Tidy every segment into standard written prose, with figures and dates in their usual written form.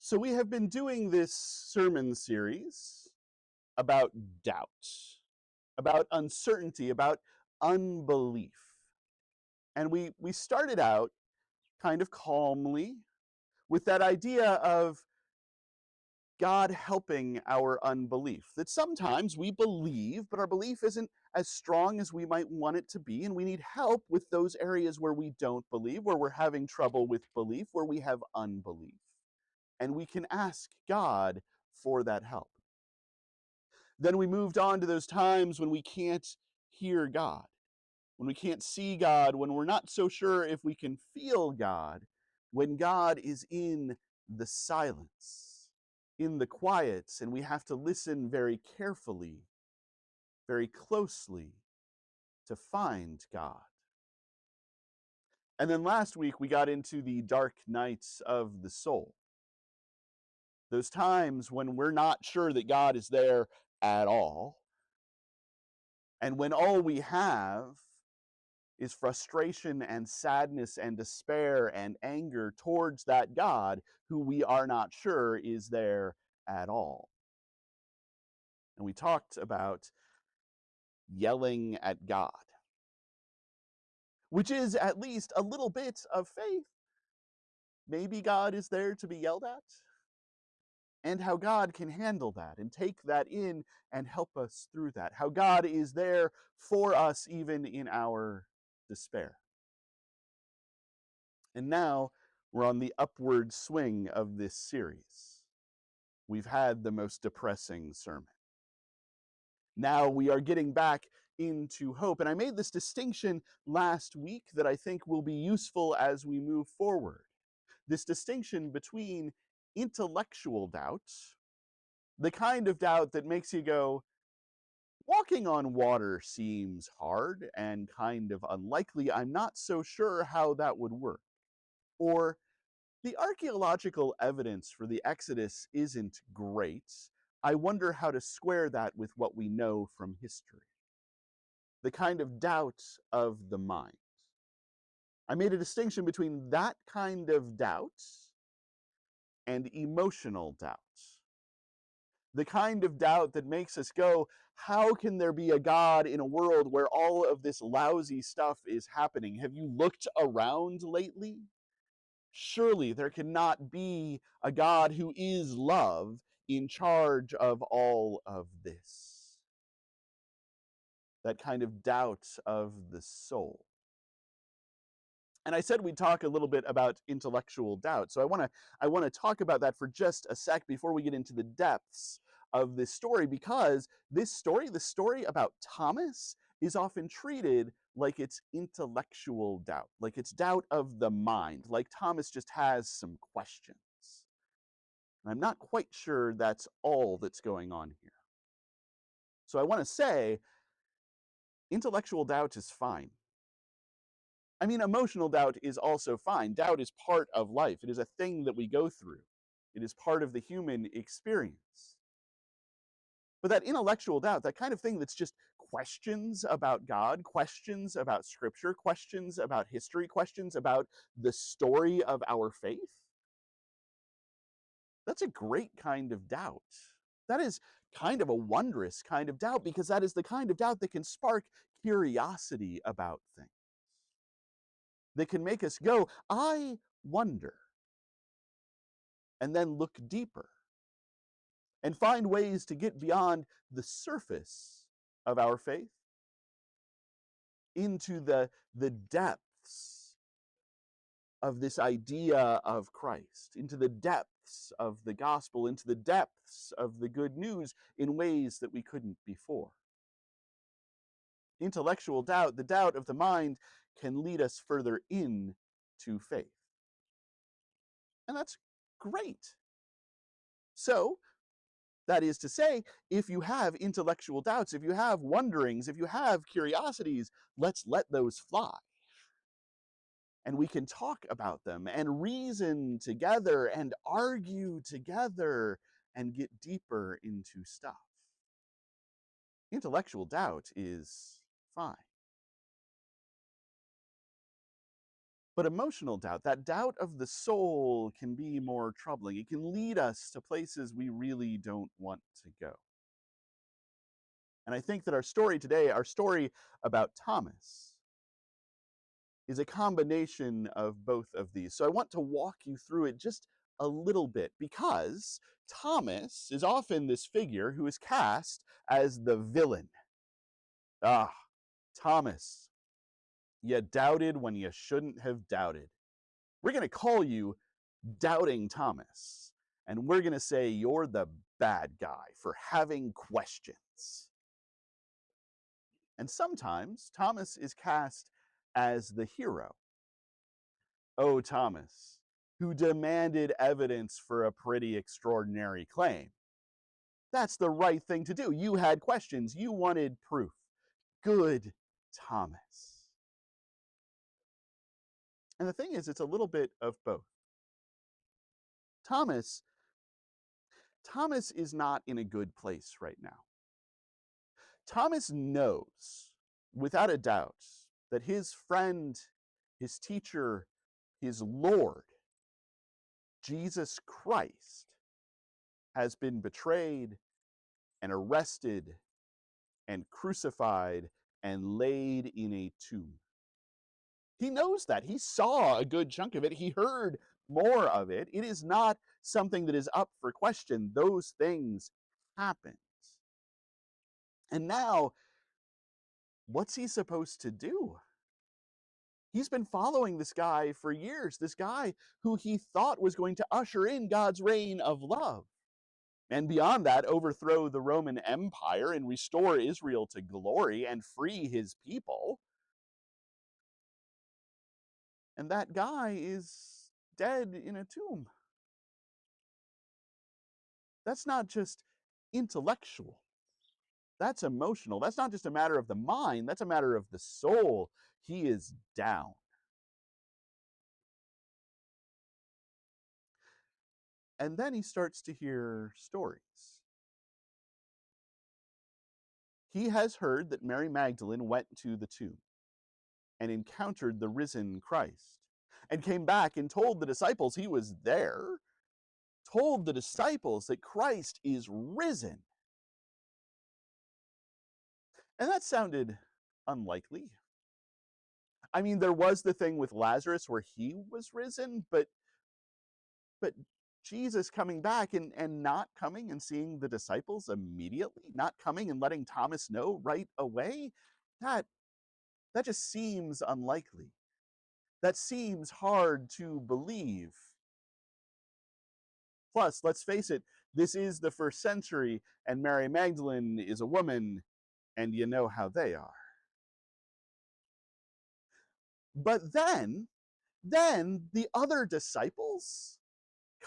So we have been doing this sermon series about doubt, about uncertainty, about unbelief. And we started out kind of calmly with that idea of God helping our unbelief. That sometimes we believe, but our belief isn't as strong as we might want it to be, and we need help with those areas where we don't believe, where we're having trouble with belief, where we have unbelief. And we can ask God for that help. Then we moved on to those times when we can't hear God, when we can't see God, when we're not so sure if we can feel God, when God is in the silence, in the quiets, and we have to listen very carefully, very closely to find God. And then last week we got into the dark nights of the soul. Those times when we're not sure that God is there at all, and when all we have is frustration and sadness and despair and anger towards that God who we are not sure is there at all. And we talked about yelling at God, which is at least a little bit of faith. Maybe God is there to be yelled at, and how God can handle that and take that in and help us through that. How God is there for us even in our despair. And now we're on the upward swing of this series. We've had the most depressing sermon. Now we are getting back into hope. And I made this distinction last week that I think will be useful as we move forward. This distinction between intellectual doubt, the kind of doubt that makes you go, walking on water seems hard and kind of unlikely. I'm not so sure how that would work. Or the archaeological evidence for the Exodus isn't great. I wonder how to square that with what we know from history. The kind of doubt of the mind. I made a distinction between that kind of doubt and emotional doubt. The kind of doubt that makes us go, how can there be a God in a world where all of this lousy stuff is happening? Have you looked around lately? Surely there cannot be a God who is love in charge of all of this. That kind of doubt of the soul. And I said we'd talk a little bit about intellectual doubt. So I want to talk about that for just a sec before we get into the depths of this story, because this story, the story about Thomas, is often treated like it's intellectual doubt, like it's doubt of the mind, like Thomas just has some questions. And I'm not quite sure that's all that's going on here. So I want to say intellectual doubt is fine. I mean, emotional doubt is also fine. Doubt is part of life. It is a thing that we go through. It is part of the human experience. But that intellectual doubt, that kind of thing that's just questions about God, questions about Scripture, questions about history, questions about the story of our faith, that's a great kind of doubt. That is kind of a wondrous kind of doubt, because that is the kind of doubt that can spark curiosity about things. That can make us go, I wonder, and then look deeper and find ways to get beyond the surface of our faith into the depths of this idea of Christ, into the depths of the gospel, into the depths of the good news in ways that we couldn't before. Intellectual doubt, the doubt of the mind, can lead us further into faith. And that's great. So, that is to say, if you have intellectual doubts, if you have wonderings, if you have curiosities, let's let those fly. And we can talk about them and reason together and argue together and get deeper into stuff. Intellectual doubt is fine. But emotional doubt, that doubt of the soul, can be more troubling. It can lead us to places we really don't want to go. And I think that our story today, our story about Thomas, is a combination of both of these. So I want to walk you through it just a little bit, because Thomas is often this figure who is cast as the villain. Ah, Thomas, you doubted when you shouldn't have doubted. We're going to call you Doubting Thomas, and we're going to say you're the bad guy for having questions. And sometimes Thomas is cast as the hero. Oh, Thomas, who demanded evidence for a pretty extraordinary claim. That's the right thing to do. You had questions. You wanted proof. Good Thomas. And the thing is, it's a little bit of both. Thomas is not in a good place right now. Thomas knows, without a doubt, that his friend, his teacher, his Lord, Jesus Christ, has been betrayed and arrested and crucified and laid in a tomb. He knows that. He saw a good chunk of it. He heard more of it. It is not something that is up for question. Those things happened. And now, what's he supposed to do? He's been following this guy for years, this guy who he thought was going to usher in God's reign of love. And beyond that, overthrow the Roman Empire and restore Israel to glory and free his people. And that guy is dead in a tomb. That's not just intellectual. That's emotional. That's not just a matter of the mind. That's a matter of the soul. He is down. And then he starts to hear stories. He has heard that Mary Magdalene went to the tomb and encountered the risen Christ and came back and told the disciples he was there, told the disciples that Christ is risen. And that sounded unlikely. I mean, there was the thing with Lazarus where he was risen, but Jesus coming back and not coming and seeing the disciples immediately, not coming and letting Thomas know right away, that just seems unlikely. That seems hard to believe. Plus, let's face it, this is the first century, and Mary Magdalene is a woman, and you know how they are. But then the other disciples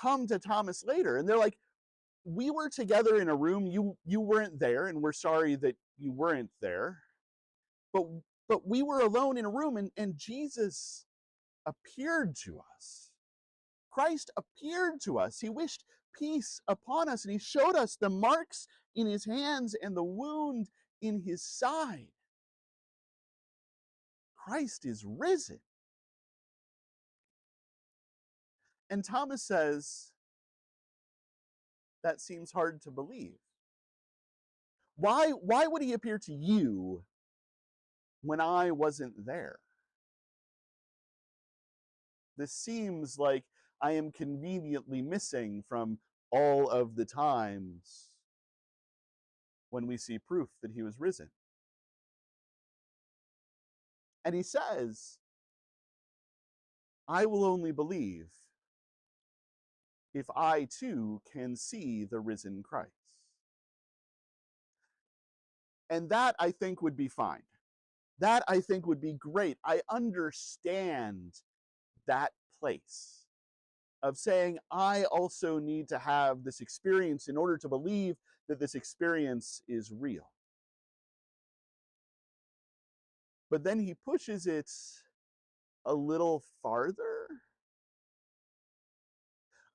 come to Thomas later, and they're like, we were together in a room, you weren't there, and we're sorry that you weren't there, but we were alone in a room, and Jesus appeared to us. Christ appeared to us. He wished peace upon us, and he showed us the marks in his hands and the wound in his side. Christ is risen. And Thomas says, that seems hard to believe. Why would he appear to you when I wasn't there? This seems like I am conveniently missing from all of the times when we see proof that he was risen. And he says, I will only believe if I too can see the risen Christ. And that, I think, would be fine. That, I think, would be great. I understand that place of saying, I also need to have this experience in order to believe that this experience is real. But then he pushes it a little farther.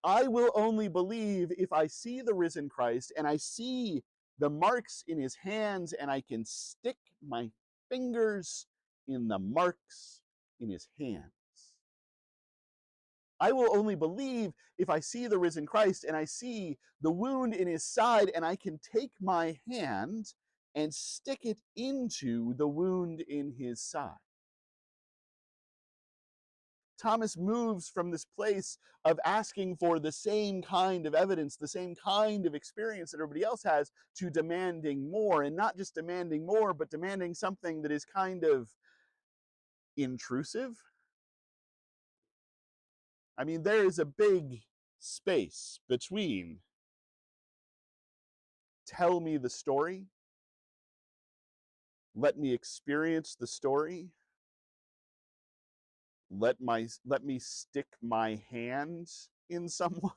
I will only believe if I see the risen Christ and I see the marks in his hands and I can stick my fingers in the marks in his hands. I will only believe if I see the risen Christ and I see the wound in his side, and I can take my hand and stick it into the wound in his side. Thomas moves from this place of asking for the same kind of evidence, the same kind of experience that everybody else has, to demanding more, and not just demanding more, but demanding something that is kind of intrusive. I mean, there is a big space between tell me the story, let me experience the story, let me stick my hand in someone.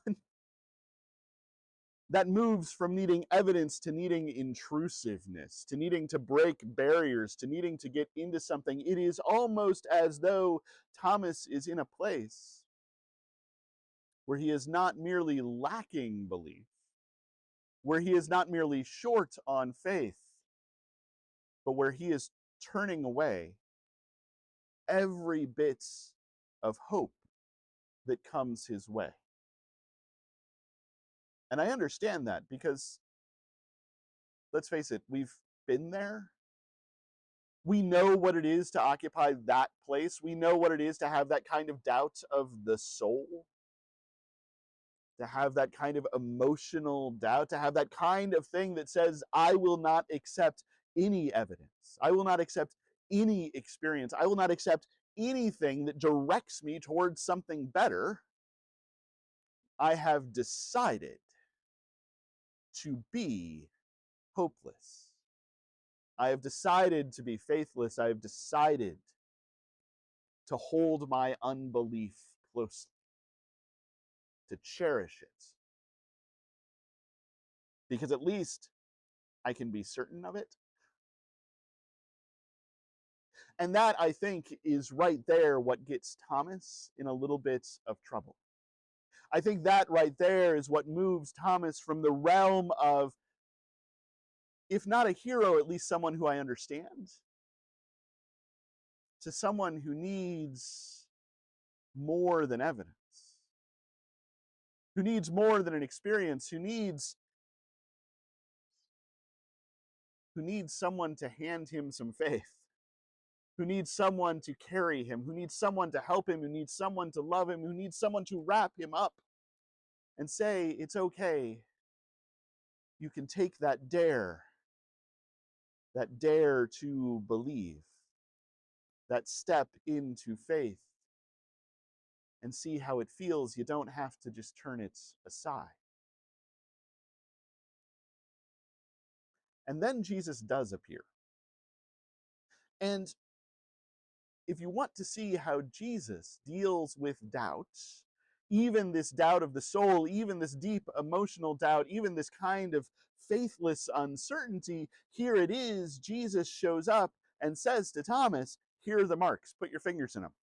That moves from needing evidence to needing intrusiveness, to needing to break barriers, to needing to get into something. It is almost as though Thomas is in a place where he is not merely lacking belief, where he is not merely short on faith, but where he is turning away every bit of hope that comes his way. And I understand that because, let's face it, we've been there. We know what it is to occupy that place. We know what it is to have that kind of doubt of the soul, to have that kind of emotional doubt, to have that kind of thing that says, I will not accept any evidence. I will not accept any experience. I will not accept anything that directs me towards something better. I have decided to be hopeless. I have decided to be faithless. I have decided to hold my unbelief closely, to cherish it. Because at least I can be certain of it. And that, I think, is right there what gets Thomas in a little bit of trouble. I think that right there is what moves Thomas from the realm of, if not a hero, at least someone who I understand, to someone who needs more than evidence, who needs more than an experience, who needs someone to hand him some faith, who needs someone to carry him, who needs someone to help him, who needs someone to love him, who needs someone to wrap him up and say, it's okay. You can take that dare to believe, that step into faith, and see how it feels. You don't have to just turn it aside. And then Jesus does appear. And if you want to see how Jesus deals with doubt, even this doubt of the soul, even this deep emotional doubt, even this kind of faithless uncertainty, here it is. Jesus shows up and says to Thomas, here are the marks, put your fingers in them.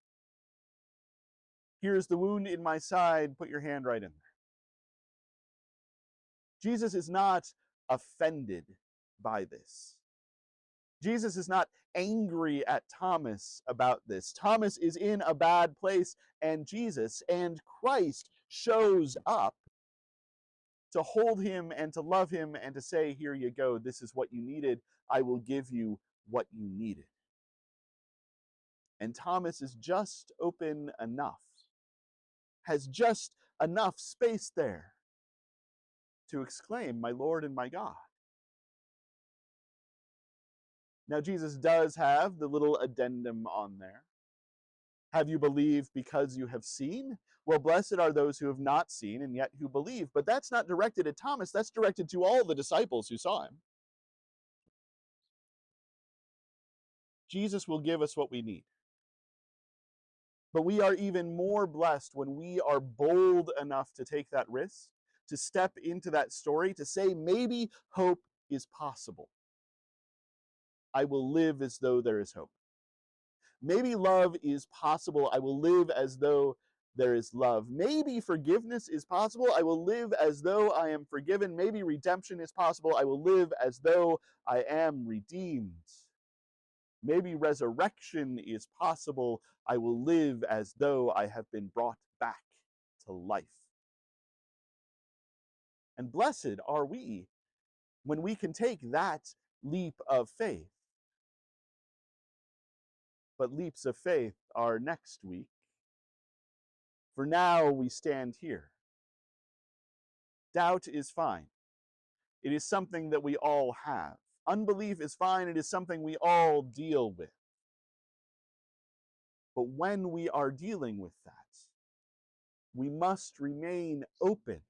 Here's the wound in my side, put your hand right in there. Jesus is not offended by this. Jesus is not angry at Thomas about this. Thomas is in a bad place, and Jesus and Christ shows up to hold him and to love him and to say, here you go, this is what you needed. I will give you what you needed. And Thomas is just open enough, has just enough space there to exclaim, my Lord and my God. Now, Jesus does have the little addendum on there. Have you believed because you have seen? Well, blessed are those who have not seen and yet who believe. But that's not directed at Thomas. That's directed to all the disciples who saw him. Jesus will give us what we need. But we are even more blessed when we are bold enough to take that risk, to step into that story, to say, maybe hope is possible. I will live as though there is hope. Maybe love is possible. I will live as though there is love. Maybe forgiveness is possible. I will live as though I am forgiven. Maybe redemption is possible. I will live as though I am redeemed. Maybe resurrection is possible. I will live as though I have been brought back to life. And blessed are we when we can take that leap of faith. But leaps of faith are next week. For now, we stand here. Doubt is fine. It is something that we all have. Unbelief is fine. It is something we all deal with. But when we are dealing with that, we must remain open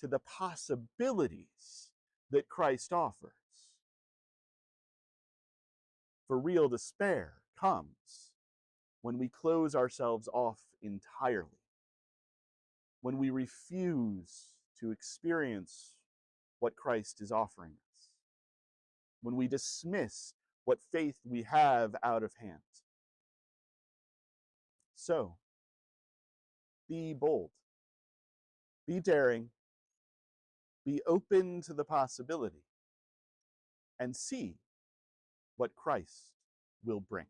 to the possibilities that Christ offers. For real despair comes when we close ourselves off entirely, when we refuse to experience what Christ is offering us, when we dismiss what faith we have out of hand. So, be bold, be daring, be open to the possibility, and see what Christ will bring.